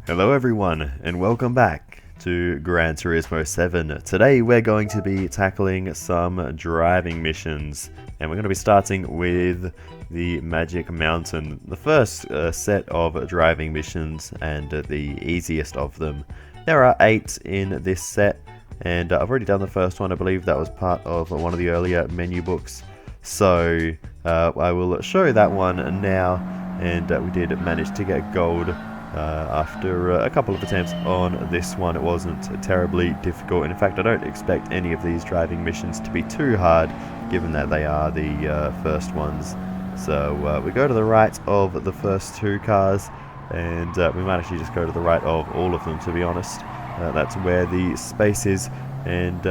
Hello everyone, and welcome back to Gran Turismo 7. Today we're going to be tackling some driving missions, and we're going to be starting with the Magic Mountain. The first set of driving missions, and the easiest of them. There are 8 in this set, and I've already done the first one. I believe that was part of one of the earlier menu books. So I will show that one now, and we did manage to get gold after a couple of attempts on this one. It wasn't terribly difficult, and in fact I don't expect any of these driving missions to be too hard, given that they are the first ones. So we go to the right of the first 2 cars, and we might actually just go to the right of all of them, to be honest. That's where the space is, and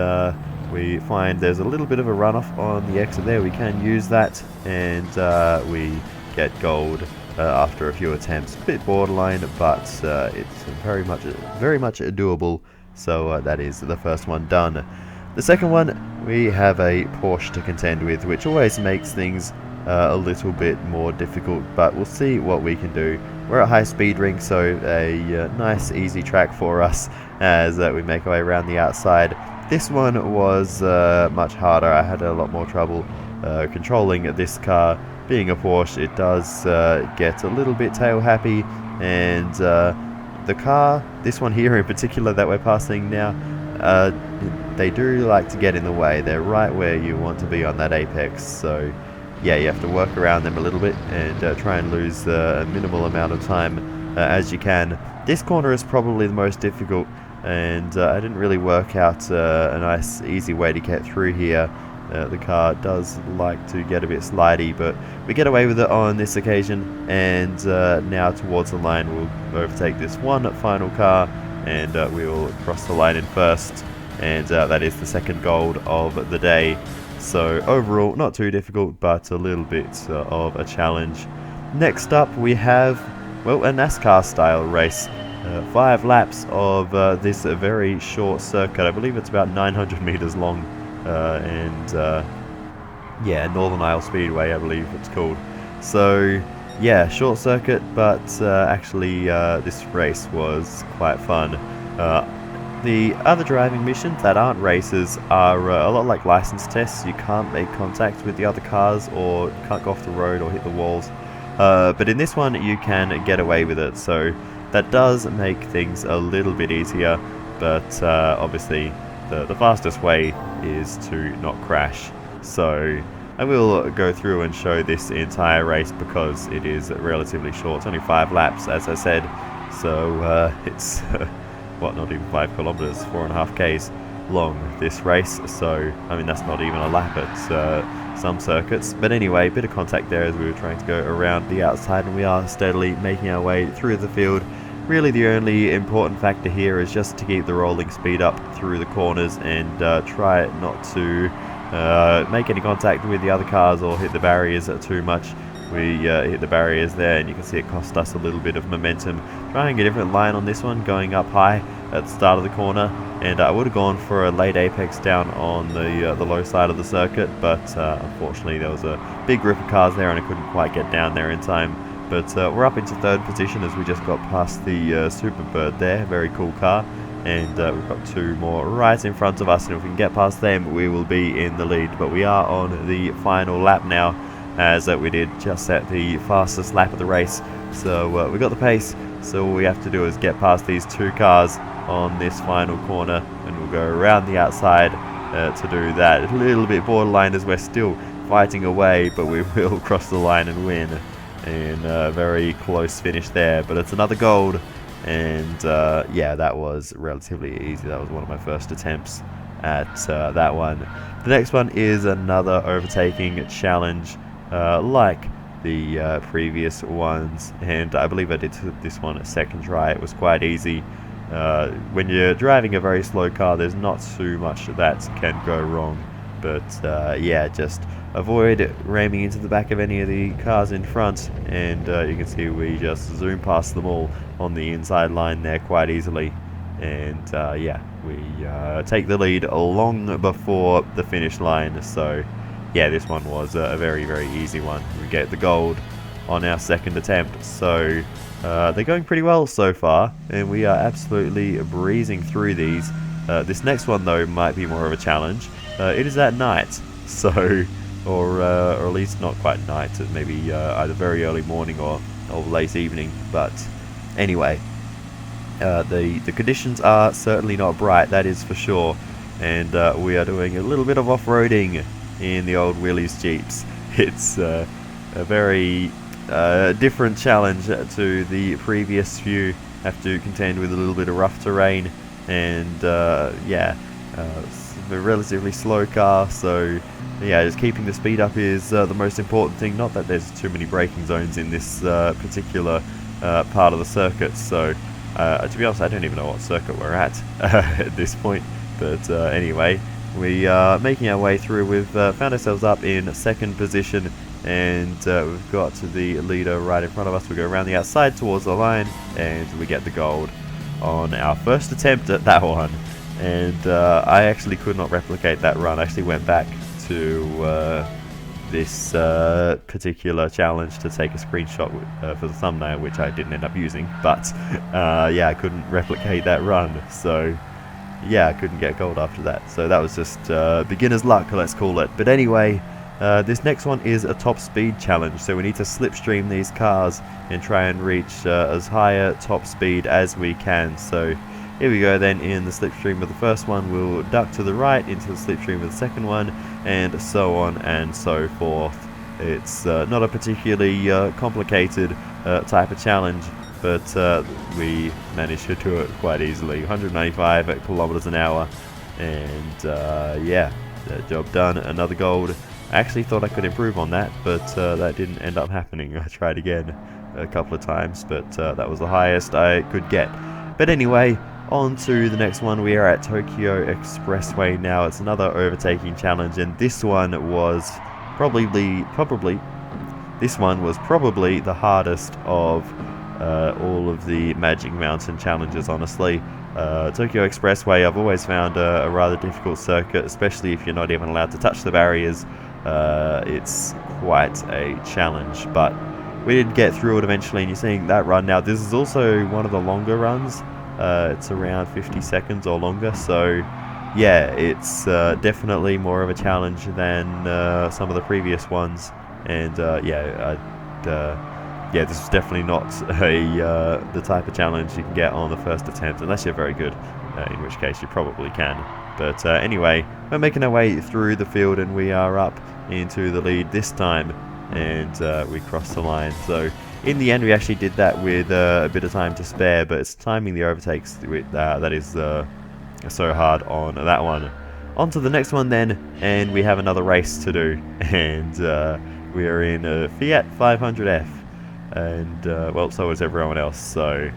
we find there's a little bit of a runoff on the exit there. We can use that, and we get gold after a few attempts. A bit borderline, but it's very much doable. So that is the first one done. The second one, we have a Porsche to contend with, which always makes things a little bit more difficult, but we'll see what we can do. We're at high speed ring, so a nice easy track for us as we make our way around the outside. This one was much harder. I had a lot more trouble controlling this car. Being a Porsche, it does get a little bit tail happy, and the car, this one here in particular that we're passing now, they do like to get in the way. They're right where you want to be on that apex, so yeah, you have to work around them a little bit and try and lose a minimal amount of time as you can. This corner is probably the most difficult, and I didn't really work out a nice easy way to get through here. The car does like to get a bit slidey, but we get away with it on this occasion, and now towards the line we'll overtake this one final car, and we will cross the line in first, and that is the second gold of the day. So overall not too difficult, but a little bit of a challenge. Next up we have, well, a NASCAR style race. 5 laps of this very short circuit. I believe it's about 900 meters long. Yeah, Northern Isle Speedway, I believe it's called. So yeah, short circuit, but actually this race was quite fun. The other driving missions that aren't races are a lot like license tests. You can't make contact with the other cars, or you can't go off the road or hit the walls, but in this one you can get away with it, so that does make things a little bit easier. But obviously the fastest way is to not crash. So I will go through and show this entire race because it is relatively short. It's only 5 laps, as I said. So it's what, not even 5 kilometers, 4.5 k's long, this race. So I mean, that's not even a lap at some circuits. But anyway, a bit of contact there as we were trying to go around the outside, and we are steadily making our way through the field. Really the only important factor here is just to keep the rolling speed up through the corners, and try not to make any contact with the other cars or hit the barriers too much. We hit the barriers there, and you can see it cost us a little bit of momentum. Trying a different line on this one, going up high at the start of the corner, and I would have gone for a late apex down on the low side of the circuit, but unfortunately there was a big group of cars there and I couldn't quite get down there in time. But we're up into 3rd position as we just got past the Superbird there. Very cool car. And we've got 2 more right in front of us, and if we can get past them we will be in the lead. But we are on the final lap now, as we did just set the fastest lap of the race. So we got the pace, so all we have to do is get past these 2 cars on this final corner, and we'll go around the outside to do that. A little bit borderline as we're still fighting away, but we will cross the line and win. And a very close finish there, but it's another gold, and yeah, that was relatively easy. That was one of my first attempts at that one. The next one is another overtaking challenge, like the previous ones, and I believe I did this one at second try. It was quite easy. When you're driving a very slow car, there's not too much that can go wrong, but yeah, just avoid ramming into the back of any of the cars in front, and you can see we just zoom past them all on the inside line there quite easily, and yeah, we take the lead long before the finish line. So yeah, this one was a very easy one. We get the gold on our second attempt, so they're going pretty well so far, and we are absolutely breezing through these. This next one, though, might be more of a challenge. It is at night, so, or at least not quite night, maybe either very early morning or late evening. But anyway, the conditions are certainly not bright, that is for sure. And we are doing a little bit of off-roading in the old Willys Jeeps. It's a very different challenge to the previous few. Have to contend with a little bit of rough terrain, and it's a relatively slow car, so yeah, just keeping the speed up is the most important thing. Not that there's too many braking zones in this particular part of the circuit, so to be honest, I don't even know what circuit we're at at this point. But anyway, we are making our way through. We've found ourselves up in second position, and we've got to the leader right in front of us. We go around the outside towards the line, and we get the gold on our first attempt at that one. And I actually could not replicate that run. I actually went back to this particular challenge to take a screenshot for the thumbnail, which I didn't end up using. But yeah, I couldn't replicate that run, so yeah, I couldn't get gold after that. So that was just beginner's luck, let's call it. But anyway, this next one is a top speed challenge, so we need to slipstream these cars and try and reach as high a top speed as we can. So here we go then. In the slipstream of the first one, we'll duck to the right into the slipstream of the second one, and so on and so forth. It's not a particularly complicated type of challenge, but we managed to do it quite easily. 195 kilometers an hour, and yeah, job done. Another gold. I actually thought I could improve on that, but that didn't end up happening. I tried again a couple of times, but that was the highest I could get. But anyway, on to the next one. We are at Tokyo Expressway now. It's another overtaking challenge, and this one was probably the hardest of all of the Magic Mountain challenges, honestly. Tokyo Expressway, I've always found a rather difficult circuit, especially if you're not even allowed to touch the barriers. It's quite a challenge, but we did get through it eventually, and you're seeing that run now. This is also one of the longer runs. It's around 50 seconds or longer, so yeah, it's definitely more of a challenge than some of the previous ones. And yeah, this is definitely not the type of challenge you can get on the first attempt, unless you're very good, in which case you probably can. But anyway, we're making our way through the field, and we are up into the lead this time, and we crossed the line. So in the end, we actually did that with a bit of time to spare, but it's timing the overtakes that is so hard on that one. On to the next one then, and we have another race to do, and we are in a Fiat 500F, and well, so is everyone else. So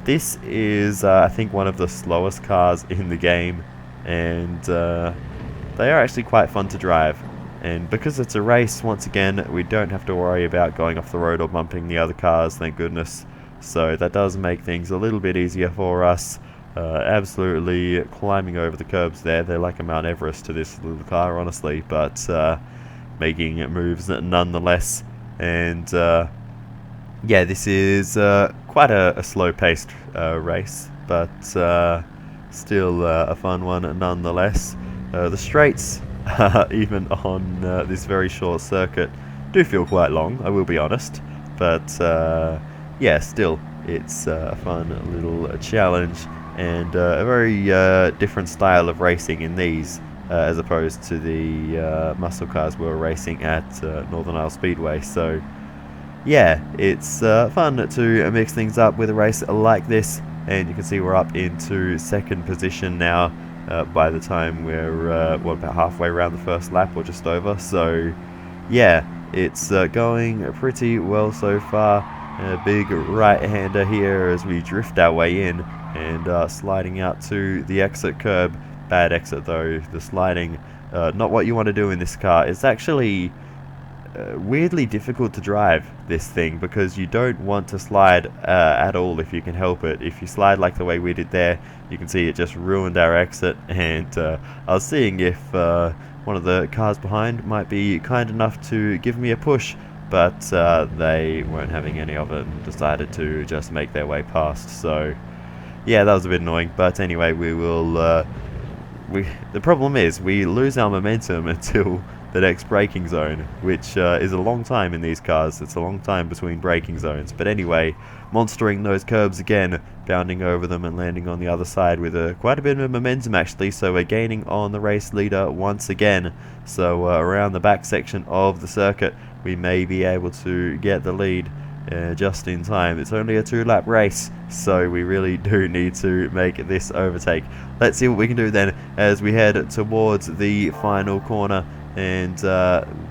this is I think one of the slowest cars in the game, and they are actually quite fun to drive. And because it's a race, once again, we don't have to worry about going off the road or bumping the other cars, thank goodness. So that does make things a little bit easier for us. Absolutely climbing over the curbs there. They're like a Mount Everest to this little car, honestly, but making moves nonetheless. And yeah, this is quite a slow-paced race, but still a fun one nonetheless. The straights, even on this very short circuit, do feel quite long, I will be honest, but yeah, still, it's a fun little challenge, and a very different style of racing in these, as opposed to the muscle cars we were racing at Northern Isle Speedway. So yeah, it's fun to mix things up with a race like this, and you can see we're up into second position now. By the time we're about halfway around the first lap, or just over. So yeah, it's going pretty well so far. A big right-hander here as we drift our way in, and sliding out to the exit curb. Bad exit though, the sliding, not what you want to do in this car. It's actually weirdly difficult to drive this thing, because you don't want to slide at all if you can help it. If you slide like the way we did there, you can see it just ruined our exit. And I was seeing if one of the cars behind might be kind enough to give me a push, but they weren't having any of it and decided to just make their way past. So yeah, that was a bit annoying, but anyway, we will the problem is we lose our momentum until the next braking zone, which is a long time in these cars. It's a long time between braking zones. But anyway, monstering those curbs again, bounding over them and landing on the other side with quite a bit of momentum actually, so we're gaining on the race leader once again. So around the back section of the circuit, we may be able to get the lead just in time. It's only a 2-lap race, so we really do need to make this overtake. Let's see what we can do then as we head towards the final corner, and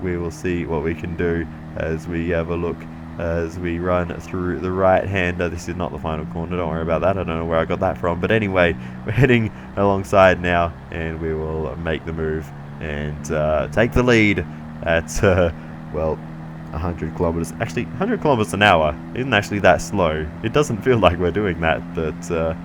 we will see what we can do as we have a look as we run through the right-hander. This is not the final corner, don't worry about that. I don't know where I got that from, but anyway, we're heading alongside now, and we will make the move and take the lead at well, 100 kilometers. Actually, 100 kilometers an hour isn't actually that slow. It doesn't feel like we're doing that, but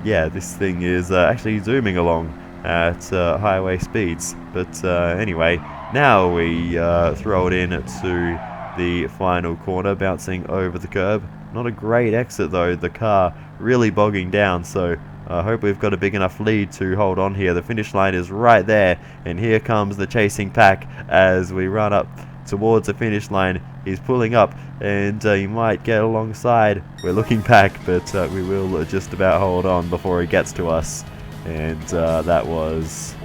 yeah, this thing is actually zooming along at highway speeds. But anyway, now we throw it in to the final corner, bouncing over the curb. Not a great exit though, the car really bogging down, so I hope we've got a big enough lead to hold on here. The finish line is right there, and here comes the chasing pack as we run up towards the finish line. He's pulling up, and he might get alongside. We're looking back, but we will just about hold on before he gets to us. And that was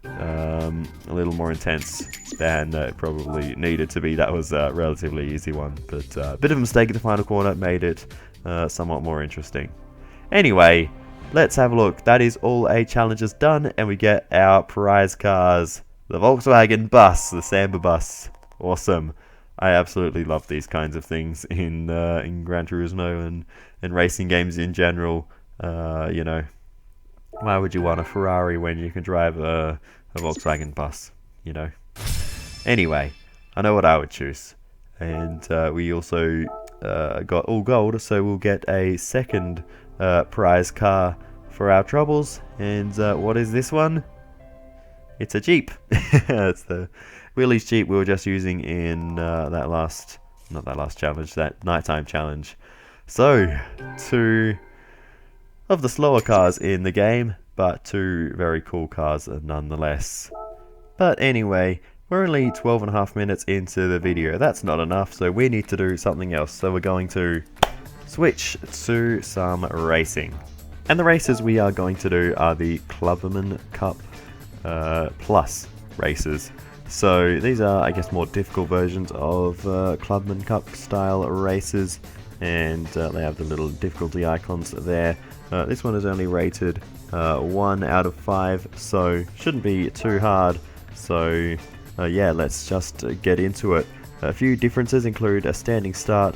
a little more intense than it probably needed to be. That was a relatively easy one, but a bit of a mistake at the final corner made it somewhat more interesting. Anyway, let's have a look. That is all 8 challenges done, and we get our prize cars. The Volkswagen bus, the Samba bus. Awesome. I absolutely love these kinds of things in Gran Turismo and racing games in general. You know, why would you want a Ferrari when you can drive a Volkswagen bus, you know? Anyway, I know what I would choose. And we also got all gold, so we'll get a second prize car for our troubles. And what is this one? It's a Jeep. It's the Willys Jeep we were just using in that nighttime challenge. So, 2 of the slower cars in the game, but 2 very cool cars nonetheless. But anyway, we're only 12.5 minutes into the video. That's not enough, so we need to do something else. So we're going to switch to some racing. And the races we are going to do are the Clubman Cup Plus races. So these are, I guess, more difficult versions of Clubman Cup style races, and they have the little difficulty icons there. This one is only rated 1 out of 5, so shouldn't be too hard. So yeah, let's just get into it. A few differences include a standing start,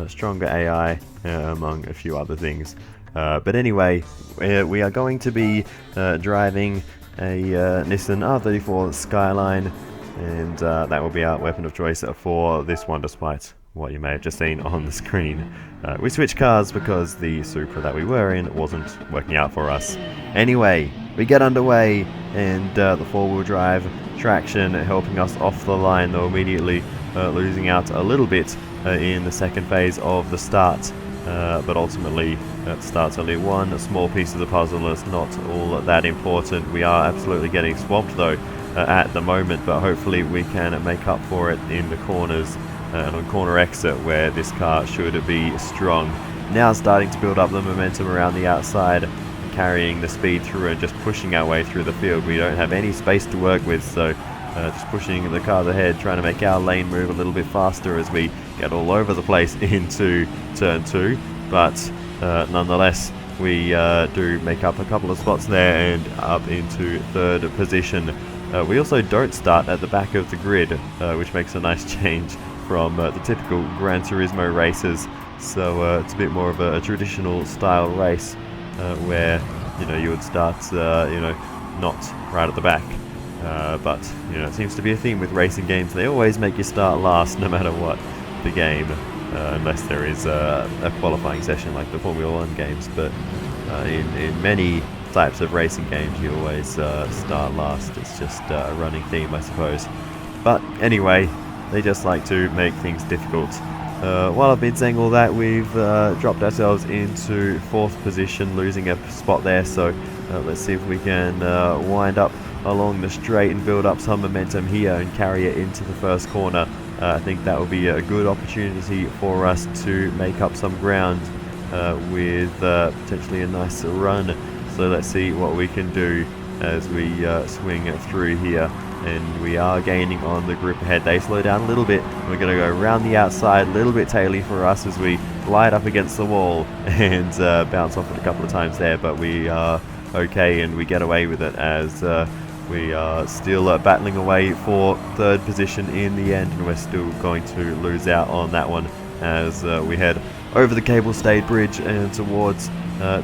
stronger AI, among a few other things. But anyway, we are going to be driving a Nissan R34 Skyline, and that will be our weapon of choice for this one, despite what you may have just seen on the screen. We switched cars because the Supra that we were in wasn't working out for us. Anyway, we get underway, and the 4-wheel drive traction helping us off the line, though immediately losing out a little bit in the second phase of the start. But ultimately, the start's only one small piece of the puzzle. It's not all that important. We are absolutely getting swamped though at the moment, but hopefully we can make up for it in the corners and on corner exit, where this car should be strong. Now starting to build up the momentum around the outside, carrying the speed through and just pushing our way through the field. We don't have any space to work with, so just pushing the cars ahead, trying to make our lane move a little bit faster as we get all over the place into turn 2. But nonetheless, we do make up a couple of spots there and up into 3rd position. We also don't start at the back of the grid, which makes a nice change from the typical Gran Turismo races. So it's a bit more of a traditional style race where you would start not right at the back. But it seems to be a theme with racing games. They always make you start last no matter what the game, unless there is a qualifying session like the Formula 1 games. But in many types of racing games you always start last. It's just a running theme, I suppose. But anyway, They just like to make things difficult. While I've been saying all that, we've dropped ourselves into 4th position, losing a spot there. So let's see if we can wind up along the straight and build up some momentum here and carry it into the first corner. I think that will be a good opportunity for us to make up some ground with potentially a nice run. So let's see what we can do as we swing through here. And we are gaining on the group ahead. They slow down a little bit. We're going to go around the outside, a little bit taily for us as we glide up against the wall and bounce off it a couple of times there. But we are okay and we get away with it as we are still battling away for 3rd position in the end. And we're still going to lose out on that one as we head over the cable-stayed bridge and towards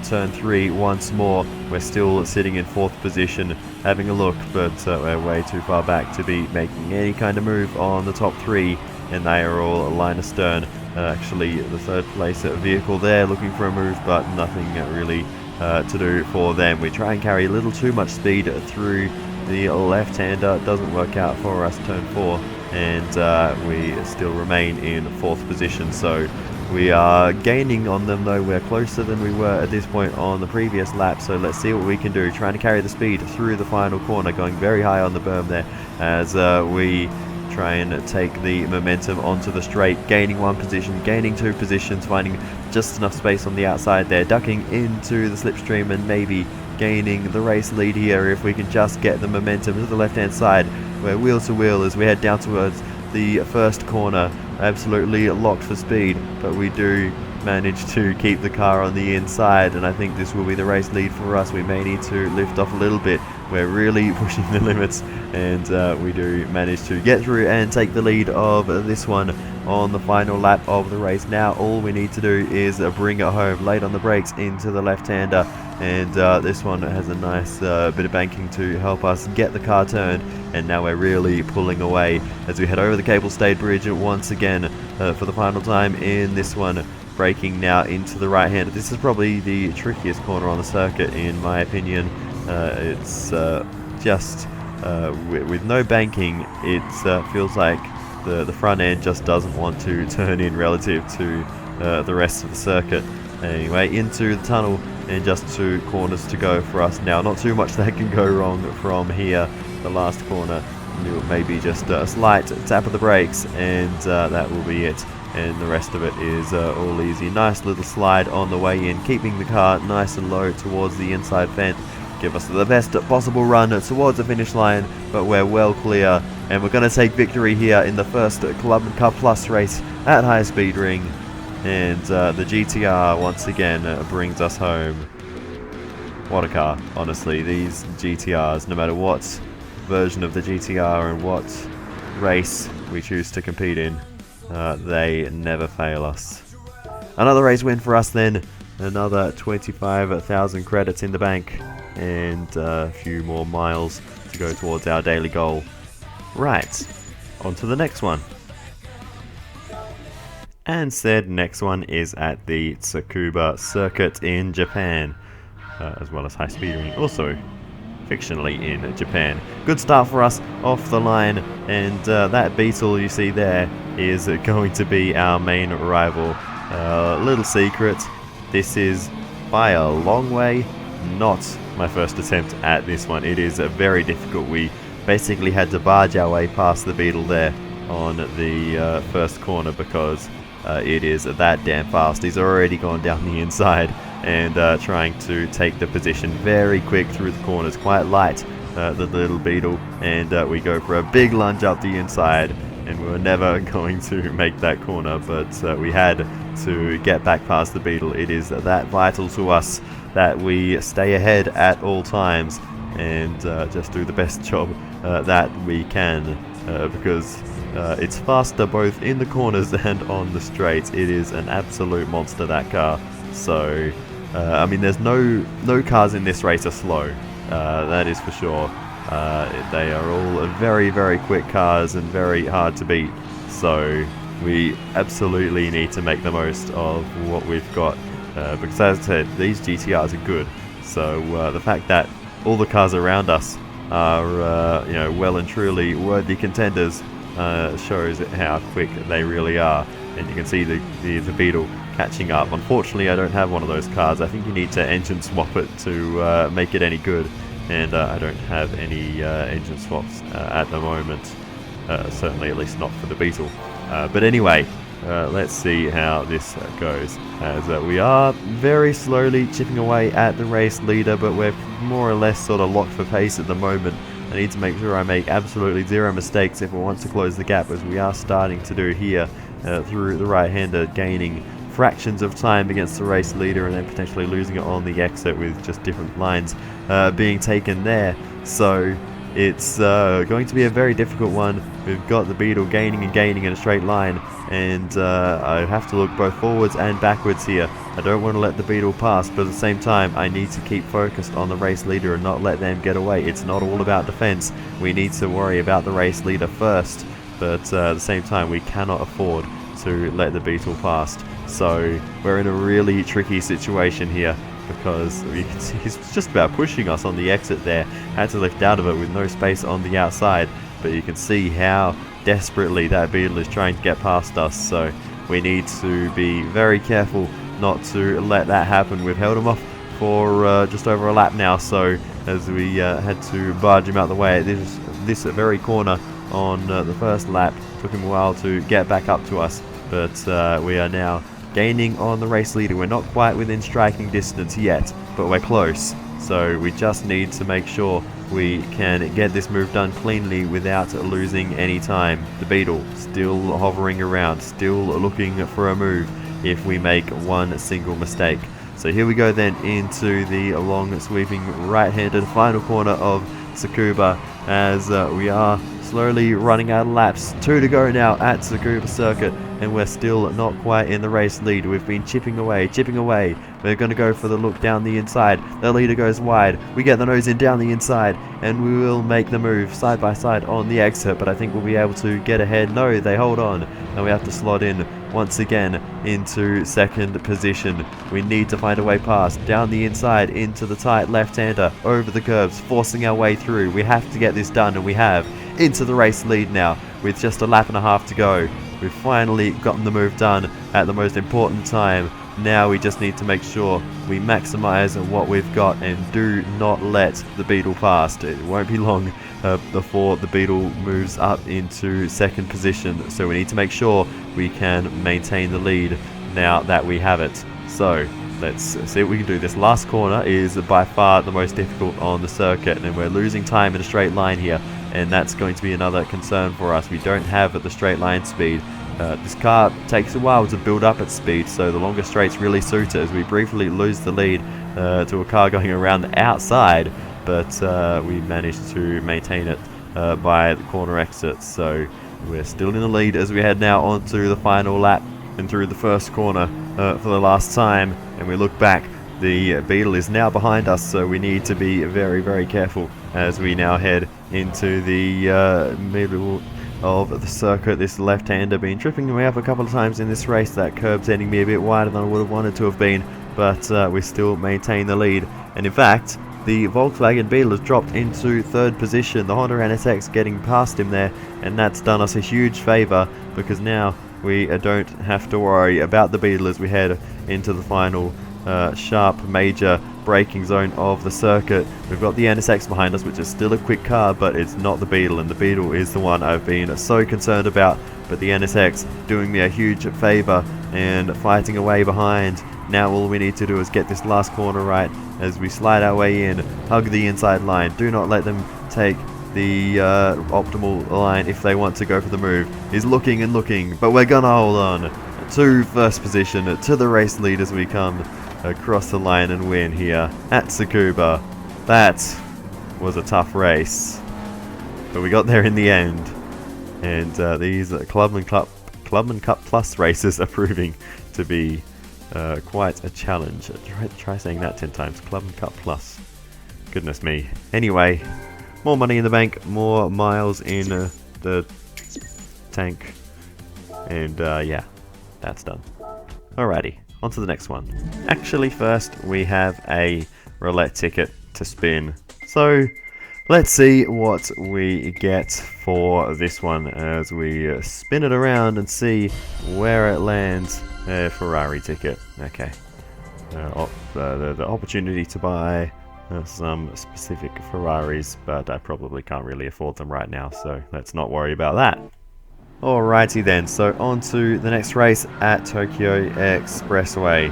turn 3 once more. We're still sitting in 4th position, having a look, but we're way too far back to be making any kind of move on the top 3, and they are all line astern. Actually, the 3rd place vehicle there looking for a move, but nothing really to do for them. We try and carry a little too much speed through the left-hander. Doesn't work out for us turn 4, and we still remain in 4th position. So we are gaining on them, though. We're closer than we were at this point on the previous lap, so let's see what we can do. Trying to carry the speed through the final corner, going very high on the berm there as we try and take the momentum onto the straight, gaining 1 position, gaining 2 positions, finding just enough space on the outside there, ducking into the slipstream and maybe gaining the race lead here if we can just get the momentum to the left-hand side. We're wheel to wheel as we head down towards the first corner, absolutely locked for speed, but we do manage to keep the car on the inside, and I think this will be the race lead for us. We may need to lift off a little bit. We're really pushing the limits, and we do manage to get through and take the lead of this one on the final lap of the race. Now all we need to do is bring it home, late on the brakes into the left-hander, and this one has a nice bit of banking to help us get the car turned, and now we're really pulling away as we head over the cable-stayed bridge once again for the final time in this one, braking now into the right-hander. This is probably the trickiest corner on the circuit in my opinion. It's just with no banking, it feels like the front end just doesn't want to turn in relative to the rest of the circuit. Anyway, into the tunnel and just 2 corners to go for us now. Not too much that can go wrong from here. The last corner, maybe just a slight tap of the brakes, and that will be it. And the rest of it is all easy. Nice little slide on the way in, keeping the car nice and low towards the inside vent. Give us the best possible run towards the finish line, but we're well clear, and we're going to take victory here in the first Clubman Cup Plus race at High Speed Ring. And the GTR once again brings us home. What a car, honestly. These GTRs, no matter what version of the GTR and what race we choose to compete in, they never fail us. Another race win for us then. Another 25,000 credits in the bank, and a few more miles to go towards our daily goal. Right, on to the next one. And said next one is at the Tsukuba circuit in Japan, as well as High Speed Ring, also fictionally in Japan. Good start for us off the line, and that Beetle you see there is going to be our main rival. Little secret, this is by a long way not my first attempt at this one. It is very difficult. We basically had to barge our way past the Beetle there on the first corner because it is that damn fast. He's already gone down the inside and trying to take the position very quick through the corners, quite light, the little Beetle, and we go for a big lunge up the inside, and we were never going to make that corner, but we had to get back past the Beetle. It is that vital to us that we stay ahead at all times and just do the best job that we can, because it's faster both in the corners and on the straights. It is an absolute monster, that car. So I mean, there's no cars in this race are slow, that is for sure. They are all very, very quick cars and very hard to beat, so we absolutely need to make the most of what we've got, because as I said, these GTRs are good. So the fact that all the cars around us are well and truly worthy contenders shows how quick they really are. And you can see the Beetle catching up. Unfortunately, I don't have one of those cars. I think you need to engine swap it to make it any good. And I don't have any engine swaps at the moment. Certainly, at least not for the Beetle. But anyway, let's see how this goes. As we are very slowly chipping away at the race leader, but we're more or less sort of locked for pace at the moment. I need to make sure I make absolutely zero mistakes if we want to close the gap, as we are starting to do here through the right-hander, gaining fractions of time against the race leader and then potentially losing it on the exit with just different lines being taken there. So it's going to be a very difficult one. We've got the Beetle gaining and gaining in a straight line, and I have to look both forwards and backwards here. I don't want to let the Beetle pass, but at the same time I need to keep focused on the race leader and not let them get away. It's not all about defense. We need to worry about the race leader first, but at the same time we cannot afford to let the Beetle pass. So we're in a really tricky situation here, because you can see he's just about pushing us on the exit there. Had to lift out of it with no space on the outside, but you can see how desperately that Beetle is trying to get past us. So we need to be very careful not to let that happen. We've held him off for just over a lap now, so as we had to barge him out the way at this very corner on the first lap. Took him a while to get back up to us, but we are now gaining on the race leader. We're not quite within striking distance yet, but we're close. So we just need to make sure we can get this move done cleanly without losing any time. The Beetle still hovering around, still looking for a move if we make one single mistake. So here we go then into the long sweeping right-handed final corner of Tsukuba, as we are slowly running out of laps. 2 to go now at Tsukuba Circuit, and we're still not quite in the race lead. We've been chipping away. We're going to go for the look down the inside. The leader goes wide. We get the nose in down the inside, and we will make the move side by side on the exit, but I think we'll be able to get ahead. No, they hold on, and we have to slot in once again into second position. We need to find a way past, down the inside, into the tight left-hander, over the curbs, forcing our way through. We have to get this done, and we have. Into the race lead now, with just a lap and a half to go. We've finally gotten the move done at the most important time. Now we just need to make sure we maximize what we've got and do not let the Beetle pass. It won't be long before the Beetle moves up into second position, so we need to make sure we can maintain the lead now that we have it. So let's see what we can do. This last corner is by far the most difficult on the circuit, and we're losing time in a straight line here, and that's going to be another concern for us. We don't have the straight line speed. This car takes a while to build up its speed, so the longer straights really suit it, as we briefly lose the lead to a car going around the outside, but we managed to maintain it by the corner exit. So we're still in the lead as we head now onto the final lap and through the first corner for the last time, and we look back. The Beetle is now behind us, so we need to be very, very careful as we now head into the middle of the circuit. This left-hander been tripping me up a couple of times in this race. That curb's ending me a bit wider than I would have wanted to have been, but we still maintain the lead. And in fact, the Volkswagen Beetle has dropped into third position. The Honda NSX getting past him there, and that's done us a huge favour, because now we don't have to worry about the Beetle as we head into the final sharp major braking zone of the circuit. We've got the NSX behind us, which is still a quick car, but it's not the Beetle, and the Beetle is the one I've been so concerned about. But the NSX doing me a huge favour and fighting away behind. Now all we need to do is get this last corner right as we slide our way in, hug the inside line. Do not let them take the optimal line if they want to go for the move. He's looking and looking, but we're gonna hold on to first position, to the race lead as we come across the line and win here at Tsukuba. That was a tough race, but we got there in the end. And these Clubman Cup Plus races are proving to be quite a challenge. Try saying that 10 times. Clubman Cup Plus. Goodness me. Anyway, more money in the bank, more miles in the tank, and yeah, that's done. Alrighty. On to the next one. Actually, first we have a roulette ticket to spin. So Let's see what we get for this one as we spin it around and see where it lands. A Ferrari ticket. Okay. The opportunity to buy some specific Ferraris, but I probably can't really afford them right now, so let's not worry about that. Alrighty then, so on to the next race at Tokyo Expressway,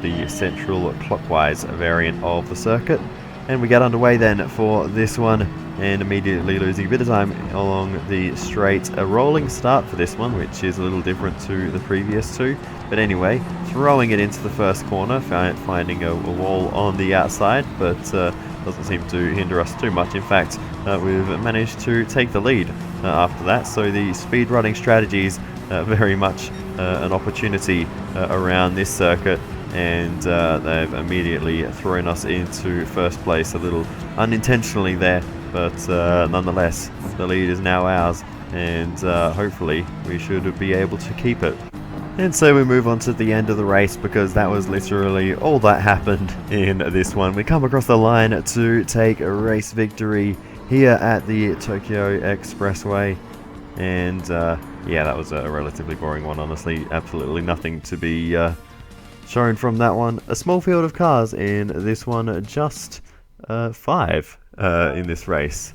the central clockwise variant of the circuit. And we get underway then for this one, and immediately losing a bit of time along the straight. A rolling start for this one, which is a little different to the previous two. But anyway, throwing it into the first corner, finding a wall on the outside, but doesn't seem to hinder us too much. In fact, we've managed to take the lead after that. So the speed running strategies very much an opportunity around this circuit. And they've immediately thrown us into first place a little unintentionally there, but nonetheless the lead is now ours, and hopefully we should be able to keep it. And so we move on to the end of the race, because that was literally all that happened in this one. We come across the line to take a race victory here at the Tokyo Expressway, and yeah, that was a relatively boring one, honestly. Absolutely nothing to be shown from that one. A small field of cars in this one, just 5 in this race,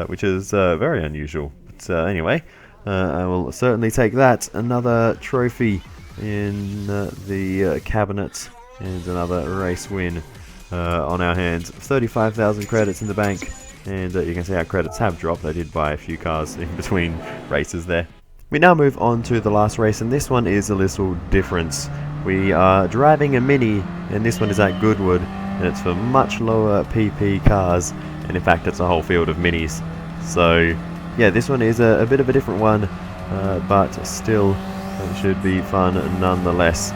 which is very unusual. But anyway, I will certainly take that. Another trophy in the cabinet, and another race win on our hands. 35,000 credits in the bank, and you can see our credits have dropped. I did buy a few cars in between races there. We now move on to the last race, and this one is a little different. We are driving a Mini, and this one is at Goodwood, and it's for much lower PP cars, and in fact it's a whole field of Minis. So yeah, this one is a bit of a different one, but still it should be fun nonetheless.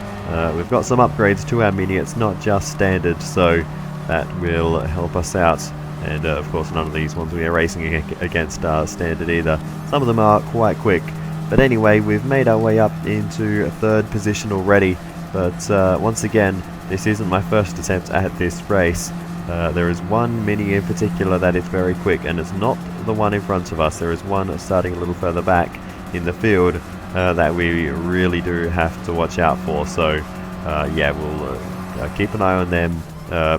We've got some upgrades to our Mini. It's not just standard, so that will help us out. And of course none of these ones we are racing against are standard either. Some of them are quite quick. But anyway, we've made our way up into 3rd position already. But once again, this isn't my first attempt at this race. There is one Mini in particular that is very quick, and it's not the one in front of us. There is one starting a little further back in the field that we really do have to watch out for. So yeah, we'll keep an eye on them.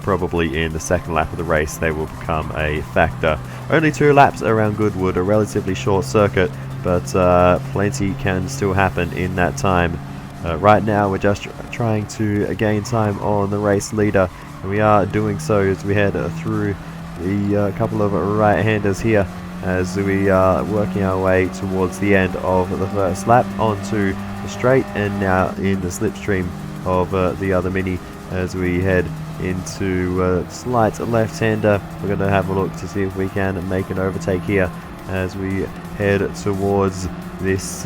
Probably in the 2nd lap of the race they will become a factor. Only 2 laps around Goodwood, a relatively short circuit, but plenty can still happen in that time. Right now we're just trying to gain time on the race leader, and we are doing so as we head through the couple of right-handers here, as we are working our way towards the end of the first lap onto the straight, and now in the slipstream of the other Mini as we head into slight left-hander. We're going to have a look to see if we can make an overtake here as we head towards this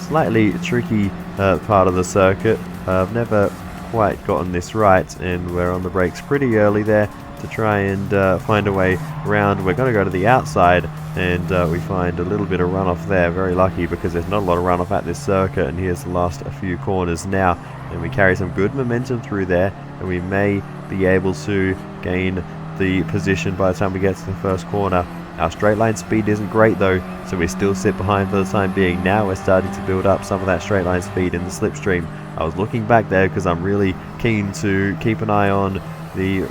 slightly tricky part of the circuit. I've never quite gotten this right, and we're on the brakes pretty early there to try and find a way around. We're going to go to the outside, and we find a little bit of runoff there. Very lucky, because there's not a lot of runoff at this circuit, and here's the last few corners now, and we carry some good momentum through there, and we may be able to gain the position by the time we get to the first corner. Our straight line speed isn't great though, so we still sit behind for the time being. Now we're starting to build up some of that straight line speed in the slipstream. I was looking back there because I'm really keen to keep an eye on the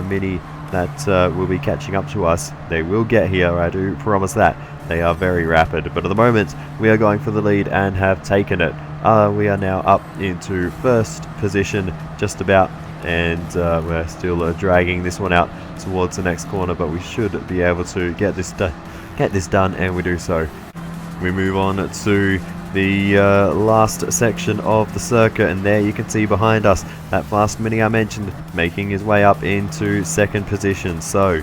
Mini that will be catching up to us. They will get here, I do promise that. They are very rapid, but at the moment we are going for the lead and have taken it. We are now up into 1st position just about, and we're still dragging this one out towards the next corner, but we should be able to get this done, and we do so. We move on to the last section of the circuit, and there you can see behind us that fast Mini I mentioned making his way up into 2nd position. So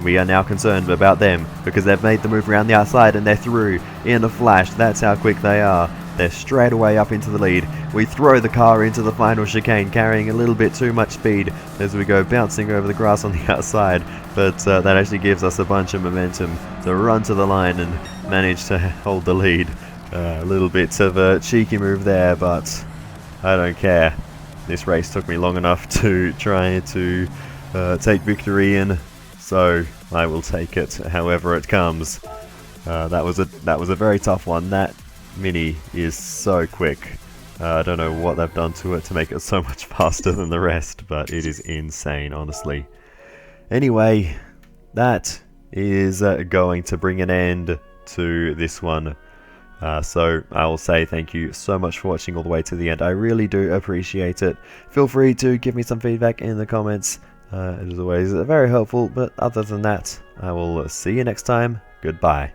we are now concerned about them, because they've made the move around the outside and they're through in a flash. That's how quick they are. They're straight away up into the lead. We throw the car into the final chicane, carrying a little bit too much speed as we go bouncing over the grass on the outside, but that actually gives us a bunch of momentum to run to the line and manage to hold the lead. A little bit of a cheeky move there, but I don't care. This race took me long enough to try to take victory in, so I will take it however it comes. That was a very tough one. That Mini is so quick. I don't know what they've done to it to make it so much faster than the rest, but it is insane, honestly. Anyway, that is going to bring an end to this one. So I will say thank you so much for watching all the way to the end. I really do appreciate it. Feel free to give me some feedback in the comments. It is always very helpful, but other than that, I will see you next time. Goodbye.